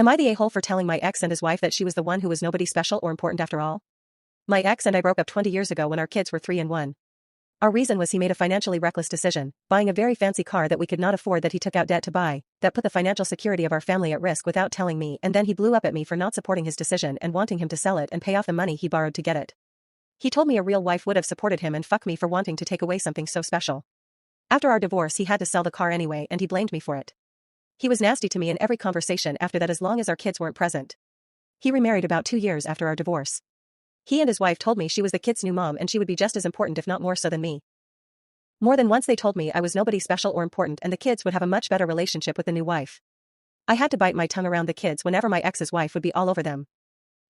Am I the a-hole for telling my ex and his wife that she was the one who was nobody special or important after all? My ex and I broke up 20 years ago when our kids were 3 and 1. Our reason was he made a financially reckless decision, buying a very fancy car that we could not afford that he took out debt to buy, that put the financial security of our family at risk without telling me, and then he blew up at me for not supporting his decision and wanting him to sell it and pay off the money he borrowed to get it. He told me a real wife would have supported him and fuck me for wanting to take away something so special. After our divorce he had to sell the car anyway and he blamed me for it. He was nasty to me in every conversation after that as long as our kids weren't present. He remarried about 2 years after our divorce. He and his wife told me she was the kids' new mom and she would be just as important if not more so than me. More than once they told me I was nobody special or important and the kids would have a much better relationship with the new wife. I had to bite my tongue around the kids whenever my ex's wife would be all over them.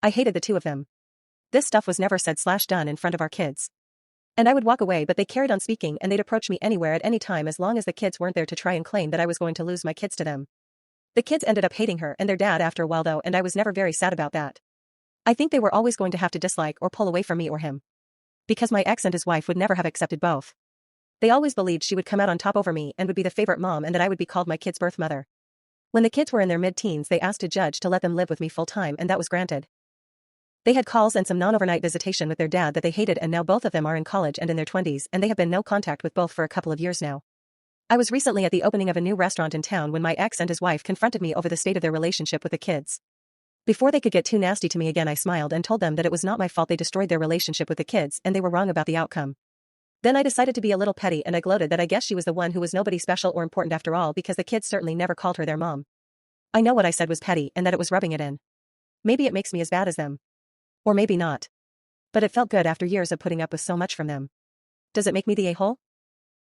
I hated the two of them. This stuff was never said/done in front of our kids. And I would walk away but they carried on speaking and they'd approach me anywhere at any time as long as the kids weren't there to try and claim that I was going to lose my kids to them. The kids ended up hating her and their dad after a while though and I was never very sad about that. I think they were always going to have to dislike or pull away from me or him. Because my ex and his wife would never have accepted both. They always believed she would come out on top over me and would be the favorite mom and that I would be called my kids' birth mother. When the kids were in their mid-teens they asked a judge to let them live with me full-time and that was granted. They had calls and some non-overnight visitation with their dad that they hated and now both of them are in college and in their 20s and they have been no contact with both for a couple of years now. I was recently at the opening of a new restaurant in town when my ex and his wife confronted me over the state of their relationship with the kids. Before they could get too nasty to me again I smiled and told them that it was not my fault they destroyed their relationship with the kids and they were wrong about the outcome. Then I decided to be a little petty and I gloated that I guess she was the one who was nobody special or important after all because the kids certainly never called her their mom. I know what I said was petty and that it was rubbing it in. Maybe it makes me as bad as them. Or maybe not. But it felt good after years of putting up with so much from them. Does it make me the a-hole?